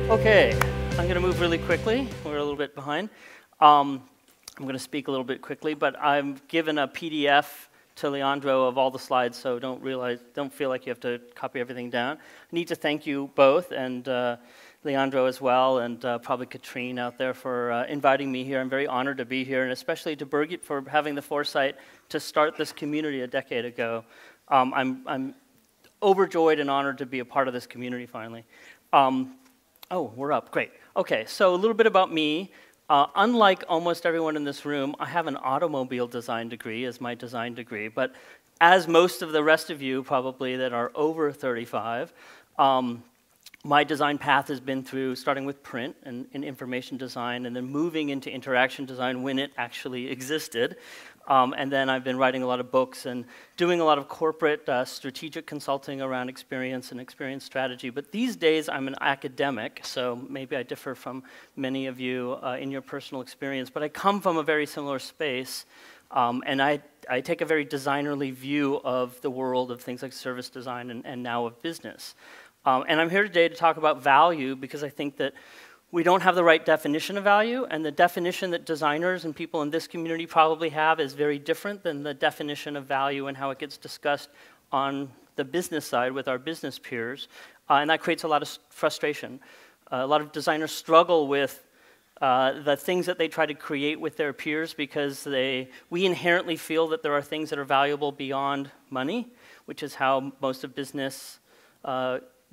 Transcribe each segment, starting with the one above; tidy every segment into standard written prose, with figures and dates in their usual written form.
Okay, I'm going to move really quickly. We're a little bit behind. I'm going to speak a little bit quickly, but I've given a PDF to Leandro of all the slides, so don't feel like you have to copy everything down. I need to thank you both, and Leandro as well, and probably Katrine out there for inviting me here. I'm very honored to be here, and especially to Birgit for having the foresight to start this community a decade ago. I'm overjoyed and honored to be a part of this community finally. Oh, we're up, great. Okay, so a little bit about me. Unlike almost everyone in this room, I have an automobile design degree as my design degree, but as most of the rest of you probably that are over 35, my design path has been through starting with print and information design and then moving into interaction design when it actually existed. And then I've been writing a lot of books and doing a lot of corporate strategic consulting around experience and experience strategy. But these days I'm an academic, so maybe I differ from many of you in your personal experience. But I come from a very similar space, and I take a very designerly view of the world of things like service design and now of business. And I'm here today to talk about value because I think that we don't have the right definition of value, and the definition that designers and people in this community probably have is very different than the definition of value and how it gets discussed on the business side with our business peers, and that creates a lot of frustration. A lot of designers struggle with the things that they try to create with their peers because we inherently feel that there are things that are valuable beyond money, which is how most of business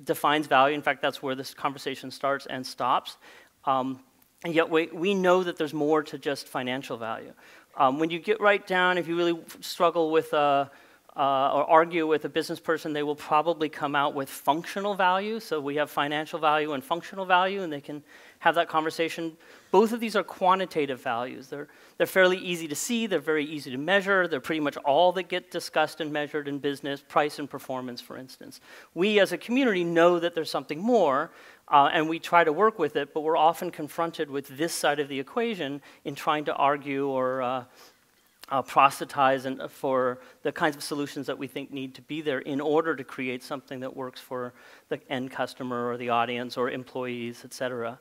defines value. In fact, that's where this conversation starts and stops. And yet we know that there's more to just financial value. When you get right down, if you really struggle with or argue with a business person, they will probably come out with functional value. So we have financial value and functional value, and they can have that conversation. Both of these are quantitative values. They're fairly easy to see. They're very easy to measure. They're pretty much all that get discussed and measured in business, price and performance, for instance. We as a community know that there's something more, and we try to work with it, but we're often confronted with this side of the equation in trying to argue or proselytize for the kinds of solutions that we think need to be there in order to create something that works for the end customer or the audience or employees, et cetera.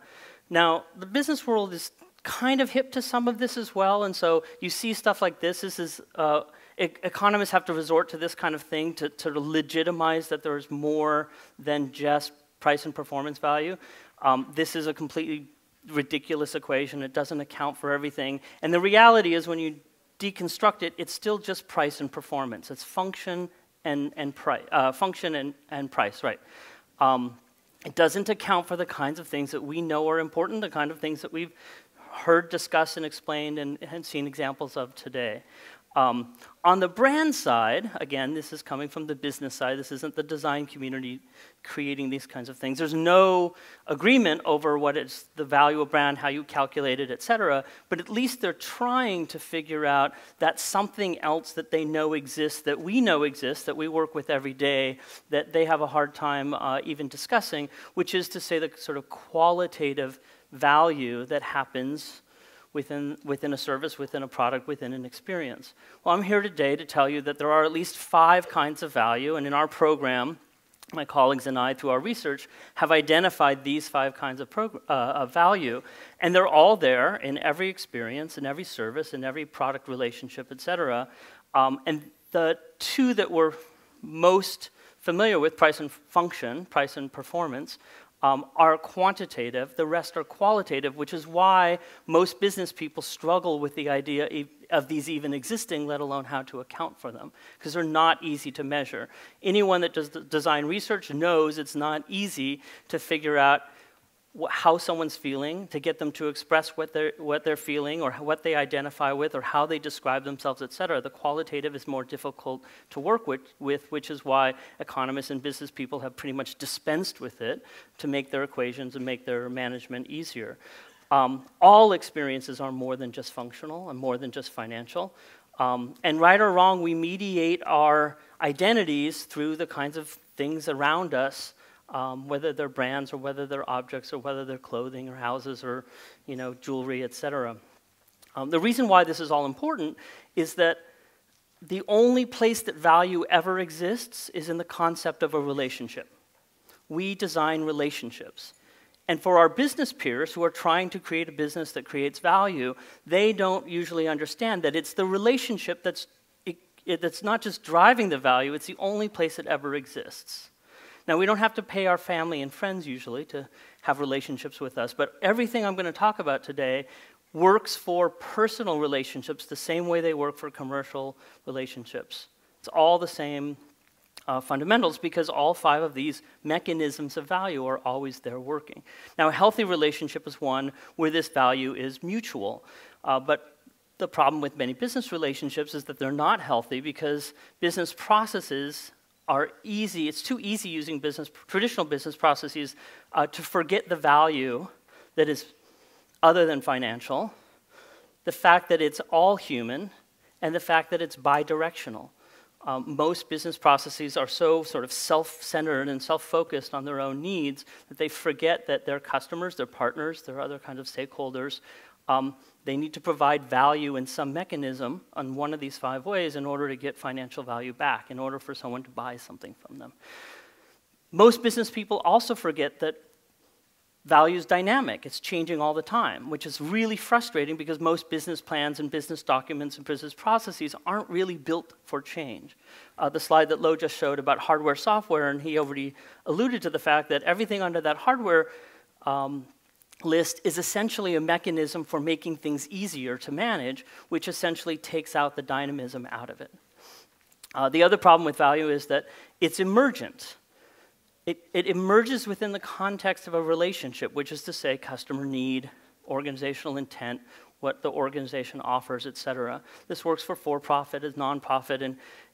Now, the business world is kind of hip to some of this as well, and so you see stuff like this. This is economists have to resort to this kind of thing to legitimize that there's more than just price and performance value. This is a completely ridiculous equation. It doesn't account for everything, and the reality is when you deconstruct it, it's still just price and performance. It's function and price, function and price, right? It doesn't account for the kinds of things that we know are important, the kind of things that we've heard discussed and explained and seen examples of today. On the brand side, again, this is coming from the business side. This isn't the design community creating these kinds of things. There's no agreement over what is the value of brand, how you calculate it, et cetera, but at least they're trying to figure out that something else that they know exists, that we know exists, that we work with every day, that they have a hard time even discussing, which is to say the sort of qualitative value that happens within a service, within a product, within an experience. Well, I'm here today to tell you that there are at least 5 kinds of value, and in our program, my colleagues and I, through our research, have identified these 5 kinds of value, and they're all there in every experience, in every service, in every product relationship, et cetera. And the 2 that we're most familiar with, price and function, price and performance, are quantitative, the rest are qualitative, which is why most business people struggle with the idea of these even existing, let alone how to account for them, because they're not easy to measure. Anyone that does design research knows it's not easy to figure out how someone's feeling, to get them to express what they're feeling or what they identify with or how they describe themselves, et cetera. The qualitative is more difficult to work with, which is why economists and business people have pretty much dispensed with it to make their equations and make their management easier. All experiences are more than just functional and more than just financial. And right or wrong, we mediate our identities through the kinds of things around us, whether they're brands or whether they're objects or whether they're clothing or houses or jewelry, et cetera. The reason why this is all important is that the only place that value ever exists is in the concept of a relationship. We design relationships. And for our business peers who are trying to create a business that creates value, they don't usually understand that it's the relationship that's not just driving the value, it's the only place it ever exists. Now, we don't have to pay our family and friends usually to have relationships with us, but everything I'm going to talk about today works for personal relationships the same way they work for commercial relationships. It's all the same fundamentals because all 5 of these mechanisms of value are always there working. Now, a healthy relationship is one where this value is mutual, but the problem with many business relationships is that they're not healthy because business processes are easy. It's too easy using traditional business processes to forget the value that is other than financial, the fact that it's all human, and the fact that it's bidirectional. Most business processes are so sort of self-centered and self-focused on their own needs that they forget that their customers, their partners, their other kinds of stakeholders, they need to provide value in some mechanism on one of these 5 ways in order to get financial value back, in order for someone to buy something from them. Most business people also forget that value is dynamic. It's changing all the time, which is really frustrating because most business plans and business documents and business processes aren't really built for change. The slide that Lo just showed about hardware, software, and he already alluded to the fact that everything under that hardware list is essentially a mechanism for making things easier to manage, which essentially takes out the dynamism out of it. The other problem with value is that it's emergent. It emerges within the context of a relationship, which is to say customer need, organizational intent, what the organization offers, et cetera. This works for-profit, as non-profit,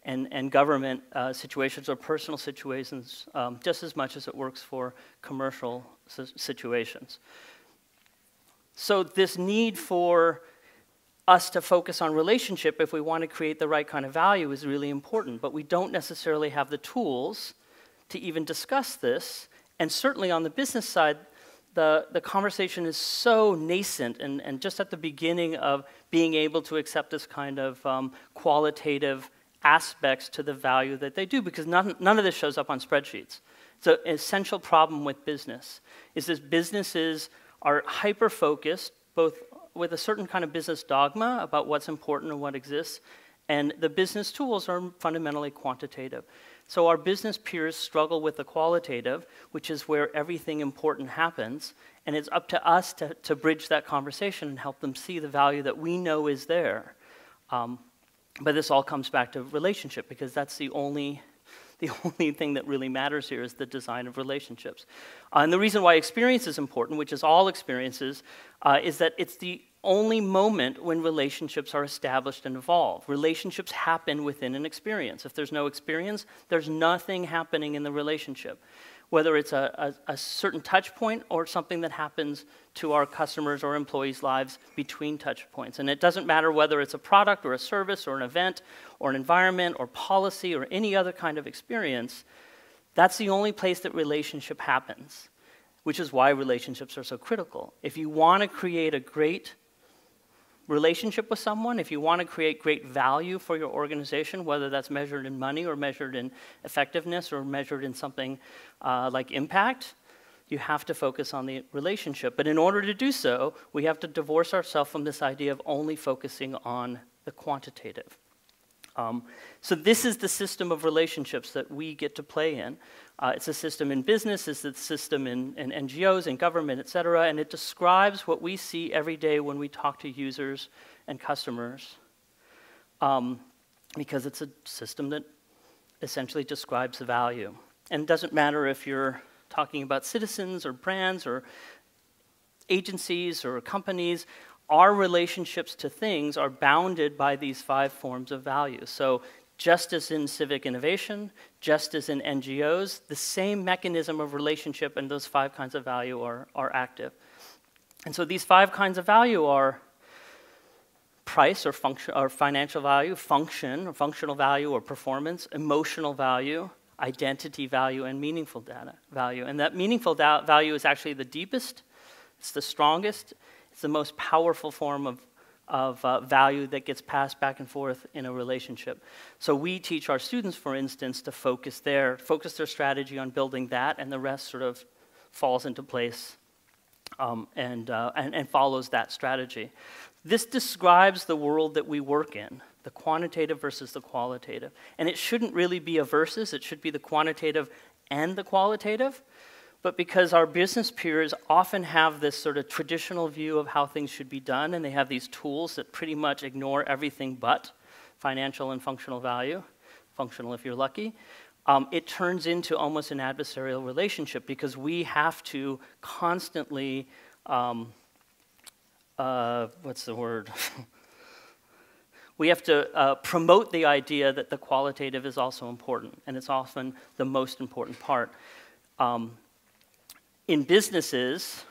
and government situations or personal situations just as much as it works for commercial situations. So this need for us to focus on relationship if we want to create the right kind of value is really important, but we don't necessarily have the tools to even discuss this, and certainly on the business side, the conversation is so nascent and just at the beginning of being able to accept this kind of qualitative aspects to the value that they do, because none of this shows up on spreadsheets. So an essential problem with business is that businesses are hyper-focused, both with a certain kind of business dogma about what's important and what exists, and the business tools are fundamentally quantitative. So our business peers struggle with the qualitative, which is where everything important happens, and it's up to us to bridge that conversation and help them see the value that we know is there. But this all comes back to relationship, because that's the only thing that really matters here is the design of relationships. And the reason why experience is important, which is all experiences, is that it's the only moment when relationships are established and evolve. Relationships happen within an experience. If there's no experience, there's nothing happening in the relationship. Whether it's a certain touch point or something that happens to our customers or employees' lives between touch points. And it doesn't matter whether it's a product or a service or an event or an environment or policy or any other kind of experience, that's the only place that relationship happens, which is why relationships are so critical. If you want to create a great relationship with someone, if you want to create great value for your organization, whether that's measured in money or measured in effectiveness or measured in something like impact, you have to focus on the relationship. But in order to do so, we have to divorce ourselves from this idea of only focusing on the quantitative. So this is the system of relationships that we get to play in. It's a system in business, it's a system in NGOs, in government, et cetera, and it describes what we see every day when we talk to users and customers, because it's a system that essentially describes the value. And it doesn't matter if you're talking about citizens or brands or agencies or companies, our relationships to things are bounded by these 5 forms of value. So just as in civic innovation, just as in NGOs, the same mechanism of relationship and those 5 kinds of value are active. And so these 5 kinds of value are price or function or financial value, function or functional value or performance, emotional value, identity value, and meaningful data value. And that meaningful value is actually the deepest, it's the strongest, it's the most powerful form of value that gets passed back and forth in a relationship. So we teach our students, for instance, to focus their strategy on building that, and the rest sort of falls into place and follows that strategy. This describes the world that we work in, the quantitative versus the qualitative. And it shouldn't really be a versus, it should be the quantitative and the qualitative. But because our business peers often have this sort of traditional view of how things should be done, and they have these tools that pretty much ignore everything but financial and functional value, functional if you're lucky, it turns into almost an adversarial relationship because we have to constantly, what's the word? We have to promote the idea that the qualitative is also important, and it's often the most important part. In businesses,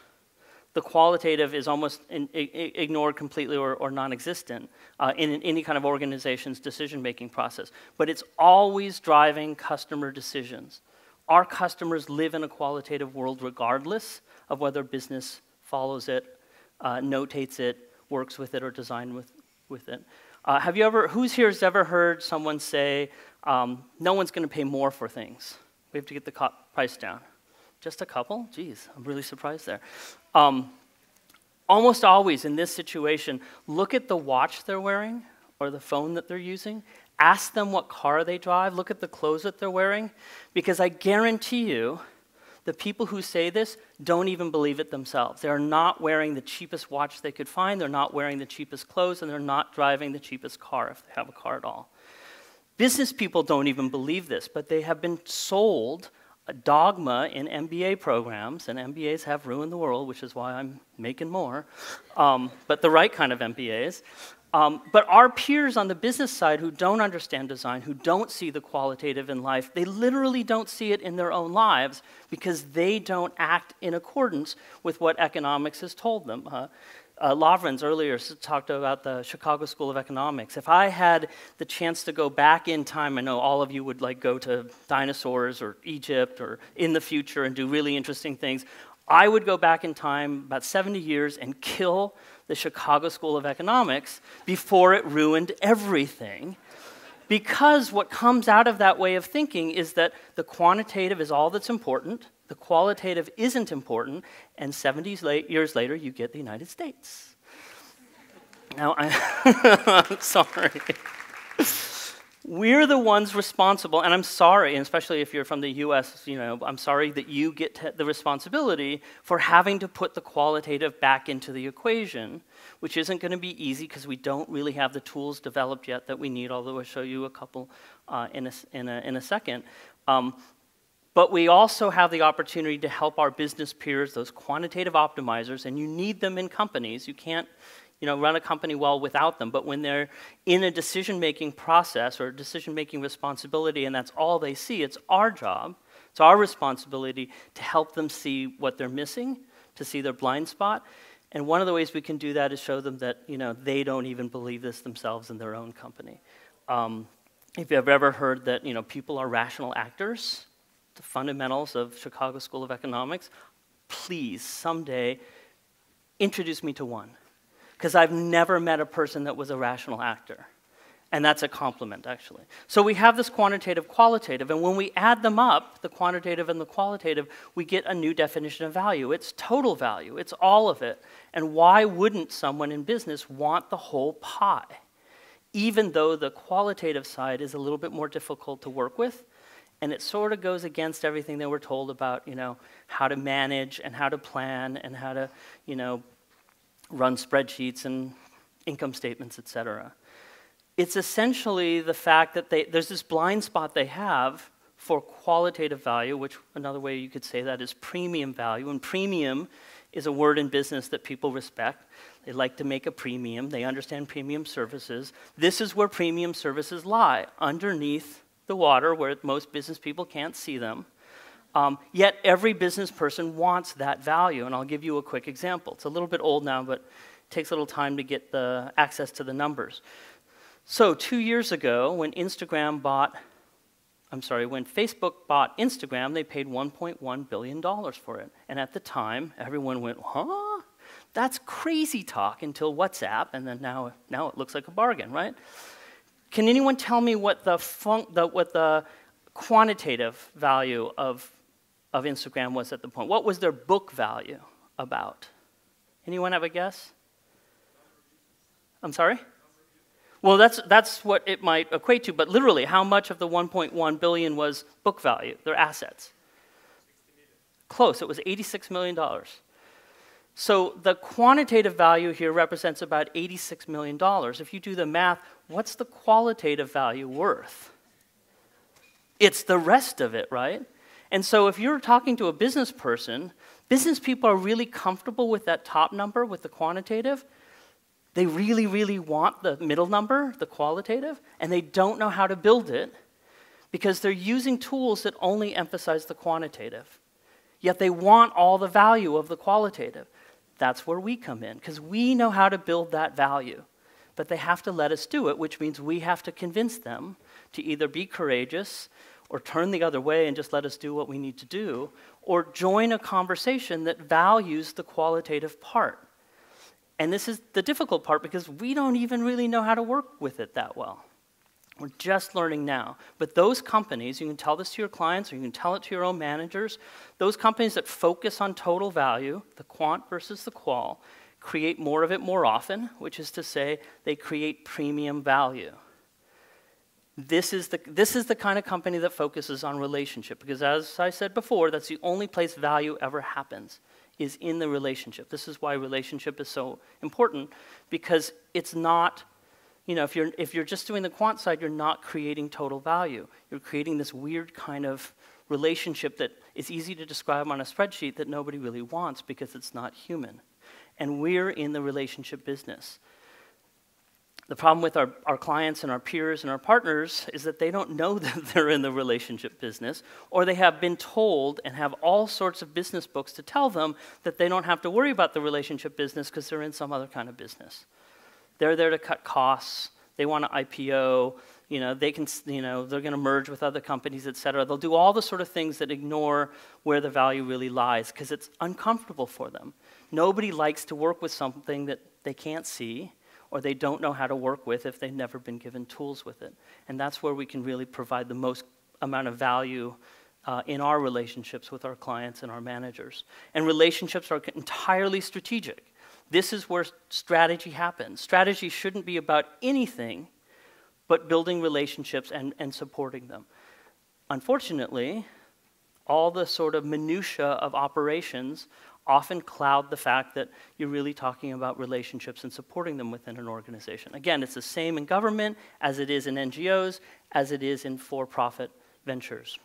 the qualitative is almost ignored completely or non-existent in any kind of organization's decision-making process. But it's always driving customer decisions. Our customers live in a qualitative world regardless of whether business follows it, notates it, works with it, or designed with it. Who's here has ever heard someone say, no one's going to pay more for things? We have to get the price down. Just a couple? Geez, I'm really surprised there. Almost always in this situation, look at the watch they're wearing or the phone that they're using. Ask them what car they drive. Look at the clothes that they're wearing. Because I guarantee you, the people who say this don't even believe it themselves. They're not wearing the cheapest watch they could find. They're not wearing the cheapest clothes. And they're not driving the cheapest car if they have a car at all. Business people don't even believe this, but they have been sold a dogma in MBA programs, and MBAs have ruined the world, which is why I'm making more, but the right kind of MBAs. But our peers on the business side who don't understand design, who don't see the qualitative in life, they literally don't see it in their own lives because they don't act in accordance with what economics has told them. Lavrens earlier talked about the Chicago School of Economics. If I had the chance to go back in time, I know all of you would like go to dinosaurs or Egypt or in the future and do really interesting things. I would go back in time about 70 years and kill the Chicago School of Economics before it ruined everything. Because what comes out of that way of thinking is that the quantitative is all that's important, the qualitative isn't important, and 70 years later, you get the United States. Now, I'm sorry. We're the ones responsible, and I'm sorry, and especially if you're from the US, I'm sorry that you get the responsibility for having to put the qualitative back into the equation, which isn't going to be easy because we don't really have the tools developed yet that we need, although I'll show you a couple in a second. But we also have the opportunity to help our business peers, those quantitative optimizers, and you need them in companies. You can't run a company well without them, but when they're in a decision-making process or a decision-making responsibility and that's all they see, it's our job, it's our responsibility to help them see what they're missing, to see their blind spot. And one of the ways we can do that is show them that they don't even believe this themselves in their own company. If you've ever heard that people are rational actors, the fundamentals of Chicago School of Economics, please someday introduce me to one. Because I've never met a person that was a rational actor. And that's a compliment, actually. So we have this quantitative, qualitative, and when we add them up, the quantitative and the qualitative, we get a new definition of value. It's total value. It's all of it. And why wouldn't someone in business want the whole pie? Even though the qualitative side is a little bit more difficult to work with, and it sort of goes against everything that we're told about, how to manage and how to plan and how to, run spreadsheets and income statements, et cetera. It's essentially the fact that there's this blind spot they have for qualitative value, which another way you could say that is premium value. And premium is a word in business that people respect. They like to make a premium. They understand premium services. This is where premium services lie, underneath the water where most business people can't see them. Yet every business person wants that value, and I'll give you a quick example. It's a little bit old now, but it takes a little time to get the access to the numbers. So 2 years ago, when Facebook bought Instagram, they paid $1.1 billion for it. And at the time, everyone went, huh? That's crazy talk until WhatsApp, and then now it looks like a bargain, right? Can anyone tell me what the quantitative value of Instagram was at the point? What was their book value about? Anyone have a guess? I'm sorry? Well, that's what it might equate to, but literally, how much of the 1.1 billion was book value, their assets? Close, it was $86 million. So the quantitative value here represents about $86 million. If you do the math, what's the qualitative value worth? It's the rest of it, right? And so if you're talking to a business person, business people are really comfortable with that top number, with the quantitative. They really, really want the middle number, the qualitative, and they don't know how to build it because they're using tools that only emphasize the quantitative. Yet they want all the value of the qualitative. That's where we come in, because we know how to build that value. But they have to let us do it, which means we have to convince them to either be courageous or turn the other way and just let us do what we need to do, or join a conversation that values the qualitative part. And this is the difficult part because we don't even really know how to work with it that well. We're just learning now. But those companies, you can tell this to your clients or you can tell it to your own managers, those companies that focus on total value, the quant versus the qual, create more of it more often, which is to say they create premium value. This is the kind of company that focuses on relationship because as I said before, that's the only place value ever happens, is in the relationship. This is why relationship is so important because it's not, you know, if you're just doing the quant side, you're not creating total value. You're creating this weird kind of relationship that is easy to describe on a spreadsheet that nobody really wants because it's not human. And we're in the relationship business. The problem with our clients and our peers and our partners is that they don't know that they're in the relationship business, or they have been told and have all sorts of business books to tell them that they don't have to worry about the relationship business because they're in some other kind of business. They're there to cut costs. They want to IPO. You know, they can, you know, they're going to merge with other companies, et cetera. They'll do all the sort of things that ignore where the value really lies because it's uncomfortable for them. Nobody likes to work with something that they can't see or they don't know how to work with if they've never been given tools with it. And that's where we can really provide the most amount of value in our relationships with our clients and our managers. And relationships are entirely strategic. This is where strategy happens. Strategy shouldn't be about anything but building relationships and supporting them. Unfortunately, all the sort of minutia of operations often cloud the fact that you're really talking about relationships and supporting them within an organization. Again, it's the same in government as it is in NGOs, as it is in for-profit ventures.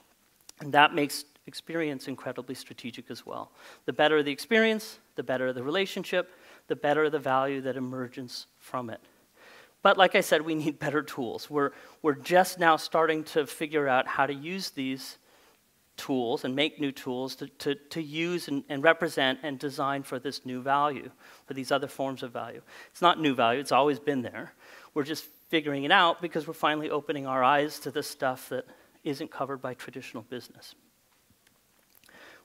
And that makes experience incredibly strategic as well. The better the experience, the better the relationship, the better the value that emerges from it. But like I said, we need better tools. We're just now starting to figure out how to use these tools and make new tools to use and represent and design for this new value, for these other forms of value. It's not new value, it's always been there. We're just figuring it out because we're finally opening our eyes to the stuff that isn't covered by traditional business.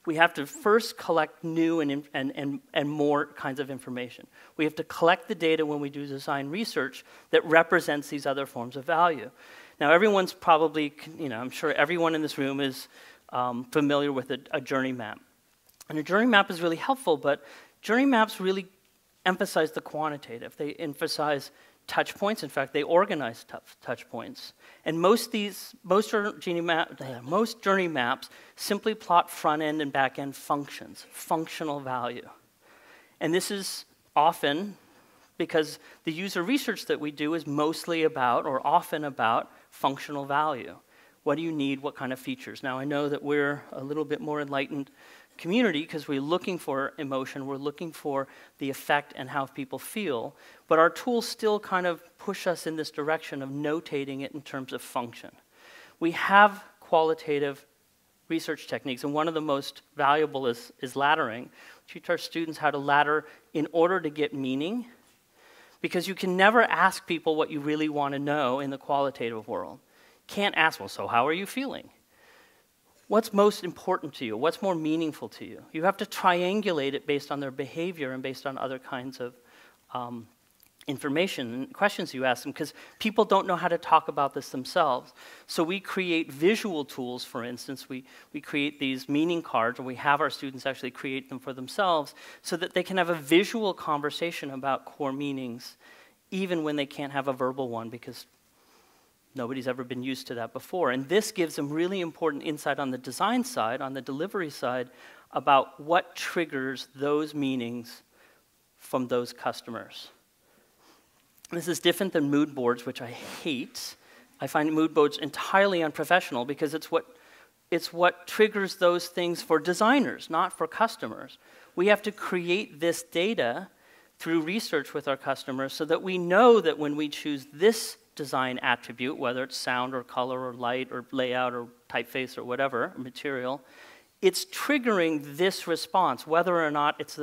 We have to first collect new and more kinds of information. We have to collect the data when we do design research that represents these other forms of value. Now everyone's probably, you know, I'm sure everyone in this room is familiar with a journey map. And a journey map is really helpful, but journey maps really emphasize the quantitative. They emphasize touch points. In fact, they organize touch points. And most journey maps simply plot front-end and back-end functions, functional value. And this is often because the user research that we do is mostly about, or often about, functional value. What do you need? What kind of features? Now, I know that we're a little bit more enlightened community because we're looking for emotion, we're looking for the effect and how people feel, but our tools still kind of push us in this direction of notating it in terms of function. We have qualitative research techniques, and one of the most valuable is laddering. We teach our students how to ladder in order to get meaning, because you can never ask people what you really want to know in the qualitative world. Can't ask, well, so how are you feeling? What's most important to you? What's more meaningful to you? You have to triangulate it based on their behavior and based on other kinds of information and questions you ask them, because people don't know how to talk about this themselves. So we create visual tools, for instance. We create these meaning cards, or we have our students actually create them for themselves so that they can have a visual conversation about core meanings, even when they can't have a verbal one, because nobody's ever been used to that before. And this gives them really important insight on the design side, on the delivery side, about what triggers those meanings from those customers. This is different than mood boards, which I hate. I find mood boards entirely unprofessional because it's what triggers those things for designers, not for customers. We have to create this data through research with our customers so that we know that when we choose this design attribute, whether it's sound or color or light or layout or typeface or whatever, material, it's triggering this response, whether or not it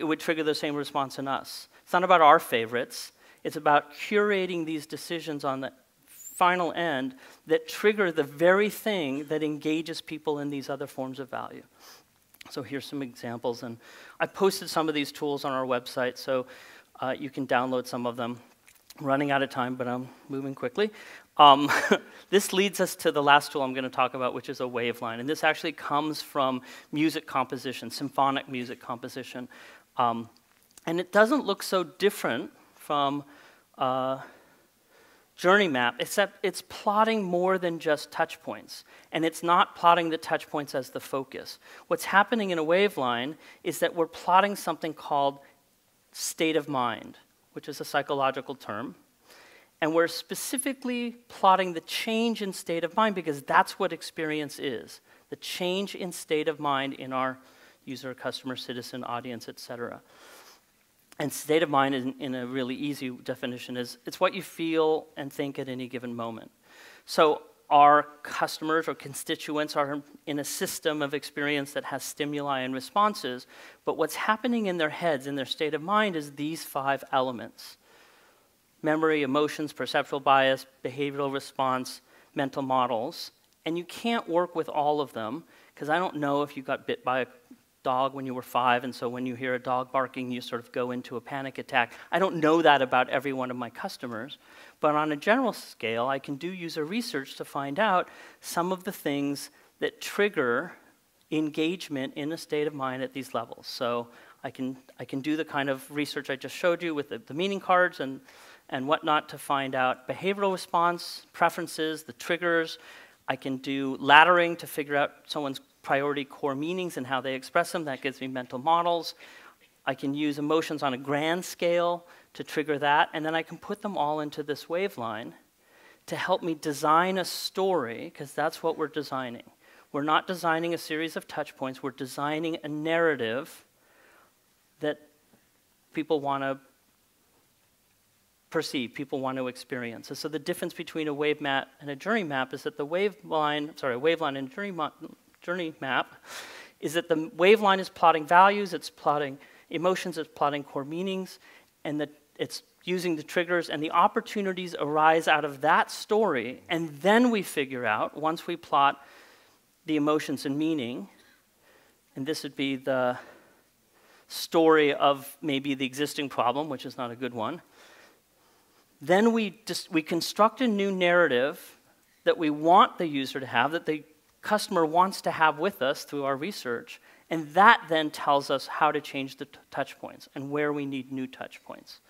would trigger the same response in us. It's not about our favorites. It's about curating these decisions on the final end that trigger the very thing that engages people in these other forms of value. So here's some examples, and I posted some of these tools on our website, so you can download some of them. I'm running out of time, but I'm moving quickly. This leads us to the last tool I'm going to talk about, which is a Waveline. And this actually comes from music composition, symphonic music composition. And it doesn't look so different from journey map, except it's plotting more than just touch points. And it's not plotting the touch points as the focus. What's happening in a Waveline is that we're plotting something called state of mind, which is a psychological term. And we're specifically plotting the change in state of mind because that's what experience is, the change in state of mind in our user, customer, citizen, audience, etc. And state of mind, in a really easy definition, is it's what you feel and think at any given moment. So our customers or constituents are in a system of experience that has stimuli and responses, but what's happening in their heads, in their state of mind, is these 5 elements: memory, emotions, perceptual bias, behavioral response, mental models. And you can't work with all of them, because I don't know if you got bit by a dog when you were 5, and so when you hear a dog barking, you sort of go into a panic attack. I don't know that about every one of my customers, but on a general scale, I can do user research to find out some of the things that trigger engagement in a state of mind at these levels. So I can do the kind of research I just showed you with the meaning cards and whatnot to find out behavioral response, preferences, the triggers. I can do laddering to figure out someone's priority core meanings and how they express them. That gives me mental models. I can use emotions on a grand scale to trigger that, and then I can put them all into this Waveline to help me design a story, because that's what we're designing. We're not designing a series of touch points. We're designing a narrative that people want to perceive, people want to experience. And so the difference between a wave map and a journey map is that the Waveline and journey map is that the Waveline is plotting values, it's plotting emotions, it's plotting core meanings, and that it's using the triggers, and the opportunities arise out of that story, and then we figure out, once we plot the emotions and meaning, and this would be the story of maybe the existing problem, which is not a good one, then we construct a new narrative that we want the user to have, that the customer wants to have with us through our research, and that then tells us how to change the touch points and where we need new touch points.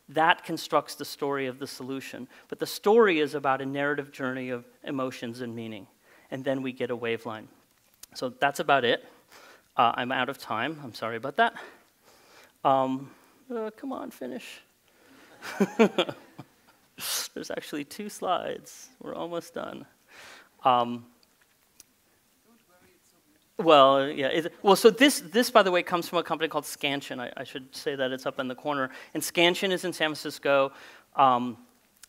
That constructs the story of the solution, but the story is about a narrative journey of emotions and meaning, and then we get a Waveline. So that's about it. I'm out of time. I'm sorry about that. Come on, finish. There's actually 2 slides. We're almost done. Well, yeah. So this, by the way, comes from a company called Scansion. I should say that it's up in the corner. And Scansion is in San Francisco.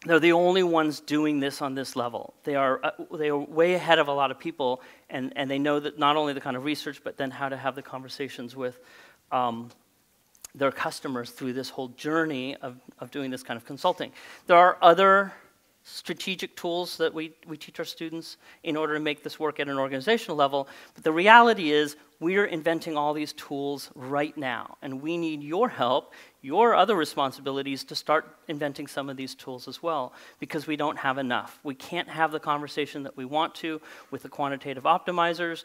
They're the only ones doing this on this level. They are way ahead of a lot of people, and they know that not only the kind of research, but then how to have the conversations with their customers through this whole journey of doing this kind of consulting. There are other strategic tools that we teach our students in order to make this work at an organizational level. But the reality is we're inventing all these tools right now, and we need your help, your other responsibilities to start inventing some of these tools as well, because we don't have enough. We can't have the conversation that we want to with the quantitative optimizers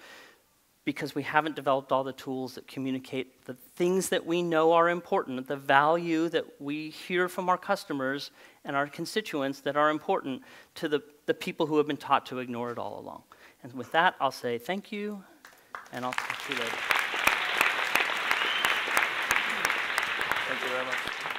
because we haven't developed all the tools that communicate the things that we know are important, the value that we hear from our customers and our constituents that are important to the people who have been taught to ignore it all along. And with that, I'll say thank you, and I'll talk to you later. Thank you very much.